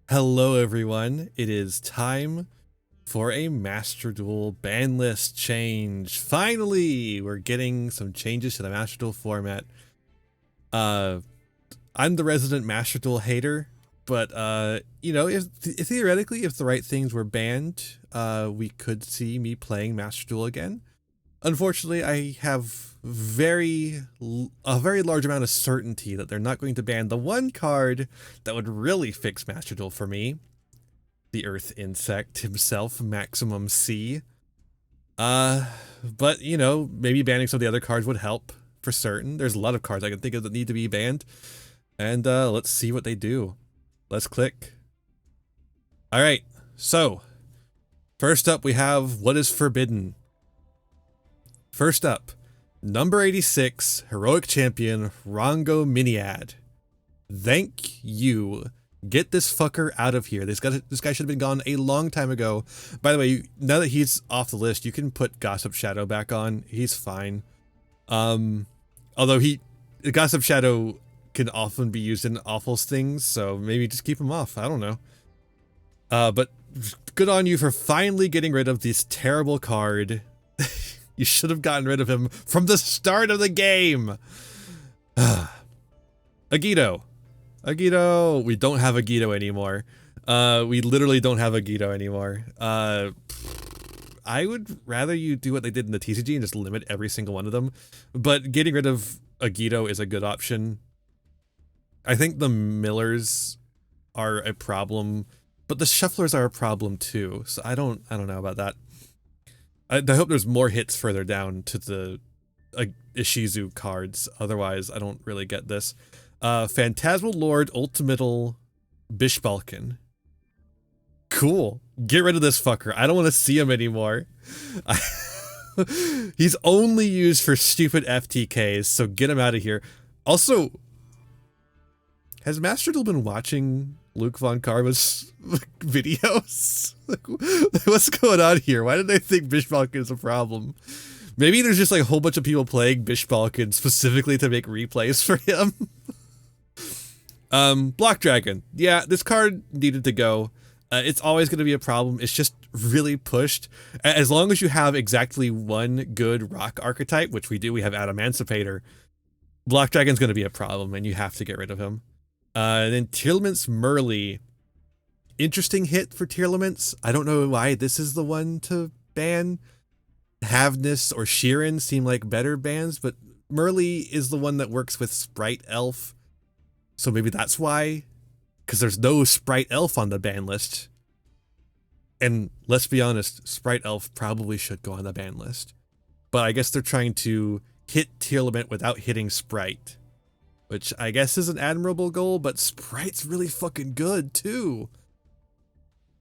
Hello everyone, it is time for a Master Duel ban list change. Finally, we're getting some changes to the Master Duel format. I'm the resident Master Duel hater, but you know, if theoretically if the right things were banned, we could see me playing Master Duel again. Unfortunately, I have a very large amount of certainty that they're not going to ban the one card that would really fix Master Duel for me. The Earth Insect himself, Maximum C. But you know, maybe banning some of the other cards would help for certain. There's a lot of cards I can think of that need to be banned. And let's see what they do. Let's click. Alright, so first up we have what is forbidden. First up, number 86, Heroic Champion, Rongo Miniad. Thank you. Get this fucker out of here. This guy should have been gone a long time ago. By the way, now that he's off the list, you can put Gossip Shadow back on. He's fine. Although Gossip Shadow can often be used in awful things, so maybe just keep him off. I don't know. But good on you for finally getting rid of this terrible card. You should have gotten rid of him from the start of the game. yugioh. yugioh. We don't have yugioh anymore. We literally don't have yugioh anymore. I would rather you do what they did in the TCG and just limit every single one of them. But getting rid of yugioh is a good option. I think the millers are a problem, but the shufflers are a problem too. So I don't know about that. I hope there's more hits further down to the Ishizu cards. Otherwise, I don't really get this. Phantasmal Lord Ultimatal Bishbalkin. Cool. Get rid of this fucker. I don't want to see him anymore. He's only used for stupid FTKs, so get him out of here. Also, has Master Duel been watching Luke Von Karma's videos? What's going on here? Why did they think Bishbalkin is a problem? Maybe there's just like a whole bunch of people playing Bishbalkin specifically to make replays for him. Block Dragon. Yeah, this card needed to go. It's always going to be a problem. It's just really pushed. As long as you have exactly one good rock archetype, which we do, we have Adamancipator, Block Dragon's going to be a problem and you have to get rid of him. Then Tearlament's Merly. Interesting hit for Tearlaments. I don't know why this is the one to ban. Havness or Sheeran seem like better bans, but Merly is the one that works with Sprite Elf. So maybe that's why. Because there's no Sprite Elf on the ban list. And let's be honest, Sprite Elf probably should go on the ban list. But I guess they're trying to hit Tearlament without hitting Sprite. Which I guess is an admirable goal, but Sprite's really fucking good too.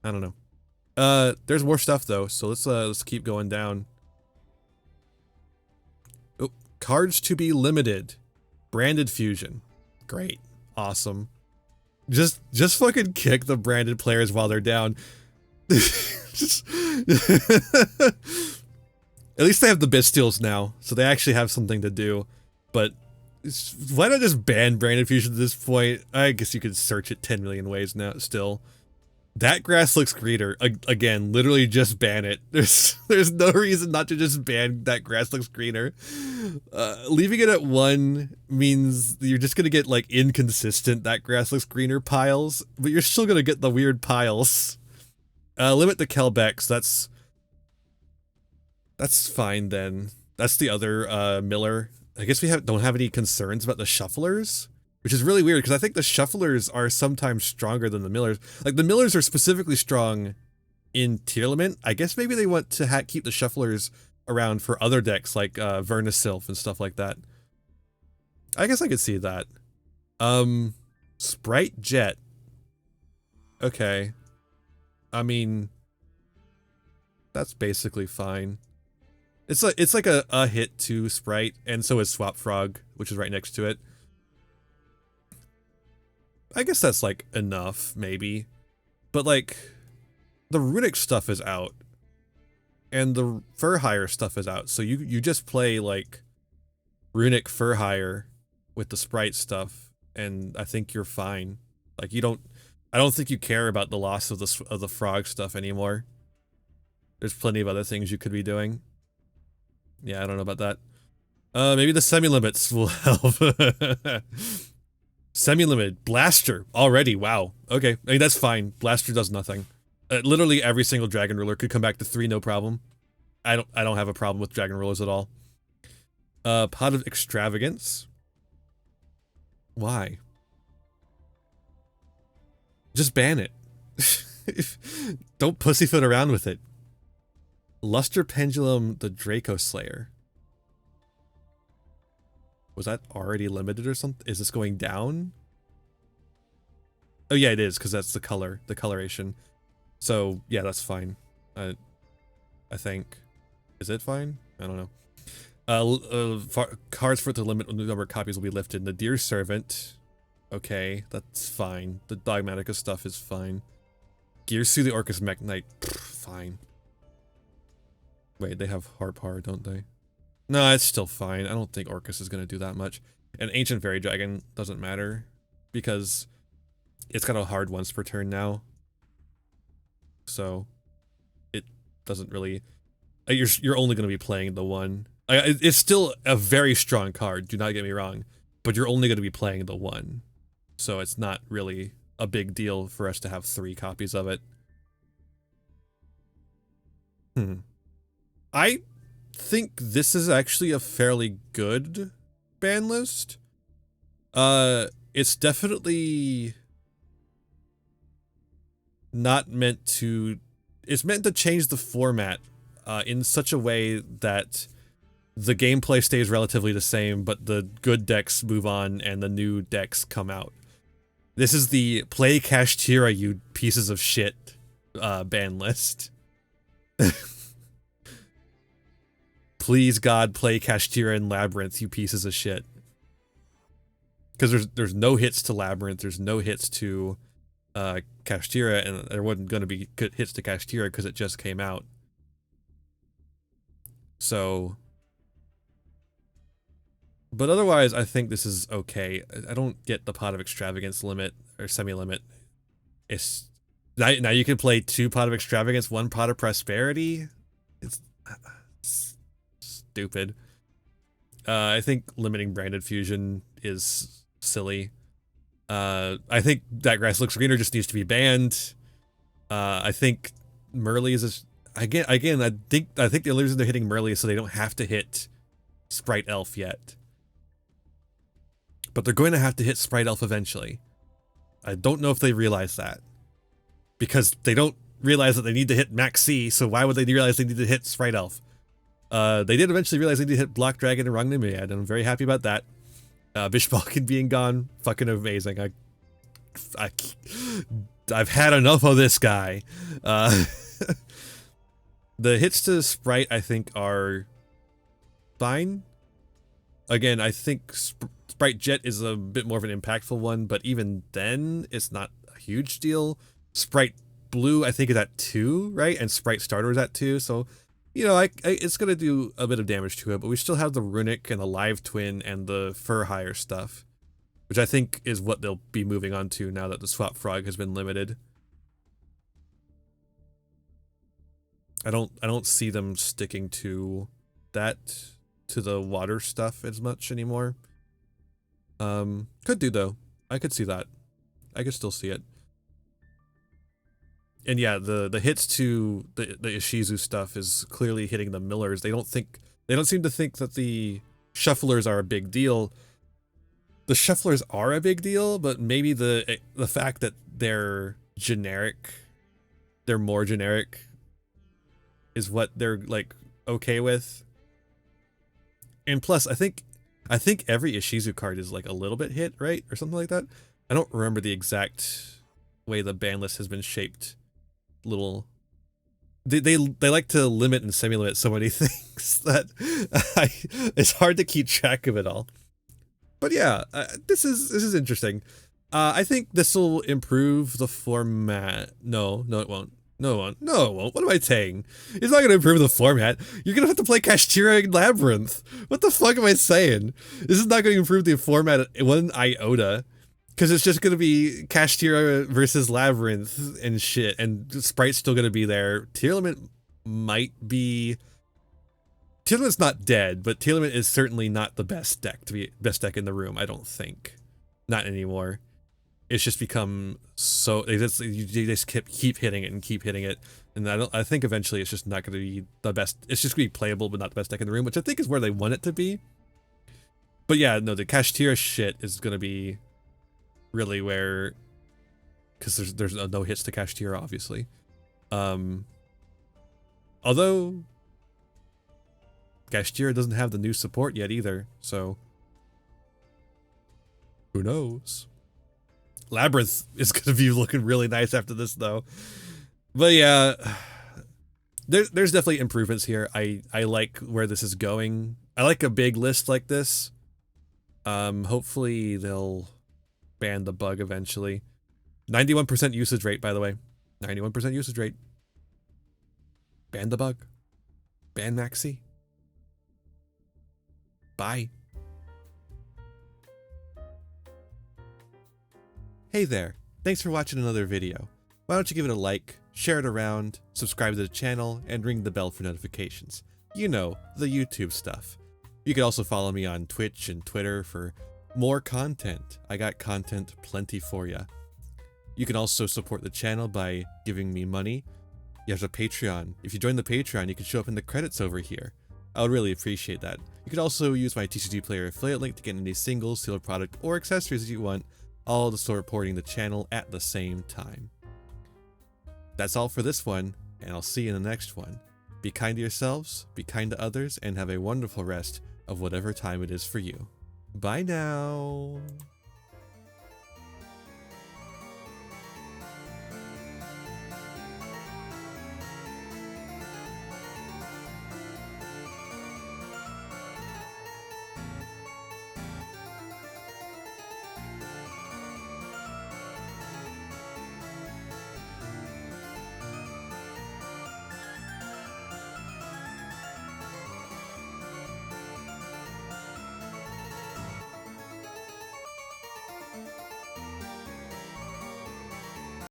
I don't know. There's more stuff though, so let's keep going down. Oh, cards to be limited. Branded Fusion. Great. Awesome. Just fucking kick the branded players while they're down. Just at least they have the Bisteals now, so they actually have something to do. But why not just ban Branded Fusion at this point? I guess you could search it 10 million ways now still. That grass looks greener. Again, literally just ban it. There's no reason not to just ban that grass looks greener. Leaving it at 1 means you're just gonna get like inconsistent that grass looks greener piles, but you're still gonna get the weird piles. Limit the Kelbex, that's fine then. That's the other Miller. I guess we don't have any concerns about the shufflers, which is really weird because I think the shufflers are sometimes stronger than the millers. Like the millers are specifically strong in Tearlament. I guess maybe they want to keep the shufflers around for other decks like Vernisylph and stuff like that. I guess I could see that. Sprite Jet. Okay. I mean, that's basically fine. It's like a hit to Sprite, and so is Swap Frog, which is right next to it. I guess that's like enough, maybe. But like, the Runic stuff is out. And the Furhire stuff is out, so you just play like Runic Furhire with the Sprite stuff, and I think you're fine. Like you don't, I don't think you care about the loss of the frog stuff anymore. There's plenty of other things you could be doing. Yeah, I don't know about that. Maybe the semi-limits will help. Semi-limit. Blaster. Already. Wow. Okay. I mean, that's fine. Blaster does nothing. Literally every single Dragon Ruler could come back to 3, no problem. I don't have a problem with Dragon Rulers at all. Pot of Extravagance. Why? Just ban it. Don't pussyfoot around with it. Luster Pendulum, the Draco Slayer. Was that already limited or something? Is this going down? Oh yeah, it is, because that's the color, the coloration. So yeah, that's fine. I think. Is it fine? I don't know. Cards for the limit number of copies will be lifted. The Deer Servant. Okay, that's fine. The Dogmatica stuff is fine. Gearsu the Orcus Mech Knight. Fine. Wait, they have Harpar, don't they? No, it's still fine. I don't think Orcus is going to do that much. And Ancient Fairy Dragon doesn't matter because it's got a hard once per turn now. So it doesn't really... You're only going to be playing the one. It's still a very strong card, do not get me wrong. But you're only going to be playing the one. So it's not really a big deal for us to have 3 copies of it. I think this is actually a fairly good ban list. It's definitely not meant to... It's meant to change the format in such a way that the gameplay stays relatively the same, but the good decks move on and the new decks come out. This is the play Kashtira, you pieces of shit, ban list. Please God, play Kashtira and Labyrinth, you pieces of shit. Because there's no hits to Labyrinth, there's no hits to Kashtira, and there wasn't going to be good hits to Kashtira because it just came out. So... But otherwise, I think this is okay. I don't get the Pot of Extravagance limit, or semi-limit. It's... Now you can play 2 Pot of Extravagance, 1 Pot of Prosperity? It's stupid. I think limiting Branded Fusion is silly. I think that Grass Looks Greener just needs to be banned. I think Merly is... Again, I think the only reason they're hitting Merly is so they don't have to hit Sprite Elf yet. But they're going to have to hit Sprite Elf eventually. I don't know if they realize that. Because they don't realize that they need to hit Max C, so why would they realize they need to hit Sprite Elf? They did eventually realize they need to hit Block Dragon and Rangnimiyad, and I'm very happy about that. Bishbalkin being gone, fucking amazing. I've had enough of this guy. The hits to Sprite, I think, are fine. Again, I think Sprite Jet is a bit more of an impactful one, but even then, it's not a huge deal. Sprite Blue, I think, is at 2, right? And Sprite Starter is at 2, so, you know, it's going to do a bit of damage to it, but we still have the Runic and the Live Twin and the Fur Hire stuff, which I think is what they'll be moving on to now that the Swap Frog has been limited. I don't see them sticking to that, to the water stuff as much anymore. Could do though. I could see that. I could still see it. And yeah, the hits to the Ishizu stuff is clearly hitting the millers. They don't seem to think that the shufflers are a big deal. The shufflers are a big deal, but maybe the fact that they're generic, they're more generic, is what they're like okay with. And plus, I think every Ishizu card is like a little bit hit, right? Or something like that. I don't remember the exact way the ban list has been shaped. They like to limit and semi-limit so many things that it's hard to keep track of it all. But yeah, this is interesting. I think this will improve the format. No, it won't. No, it won't. No, it won't. What am I saying? It's not going to improve the format. You're going to have to play Kashtira and Labyrinth. What the fuck am I saying? This is not going to improve the format one iota. Because it's just going to be Kashtira versus Labyrinth and shit, and Sprite's still going to be there. Tearlament might be... Tearlament's not dead, but Tearlament is certainly not the best deck in the room, I don't think. Not anymore. It's just become so... They just keep hitting it and keep hitting it. And I think eventually it's just not going to be the best... It's just going to be playable, but not the best deck in the room, which I think is where they want it to be. But yeah, no, the Kashtira shit is going to be really where... Because there's no hits to Kashtira, obviously. Although... Kashtira doesn't have the new support yet either, so... Who knows? Labyrinth is going to be looking really nice after this, though. But yeah, there's definitely improvements here. I like where this is going. I like a big list like this. Hopefully they'll ban the bug eventually. 91% usage rate, by the way. 91% usage rate. Ban the bug. Ban Maxi. Bye. Hey there, thanks for watching another video. Why don't you give it a like, share it around, subscribe to the channel, and ring the bell for notifications. You know, the YouTube stuff. You can also follow me on Twitch and Twitter for more content. I got content plenty for ya. You can also support the channel by giving me money. You have a Patreon. If you join the Patreon, you can show up in the credits over here. I would really appreciate that. You could also use my TCG Player affiliate link to get any singles, sealed product, or accessories that you want, all to start supporting the channel at the same time. That's all for this one, and I'll see you in the next one. Be kind to yourselves, be kind to others, and have a wonderful rest of whatever time it is for you. Bye now!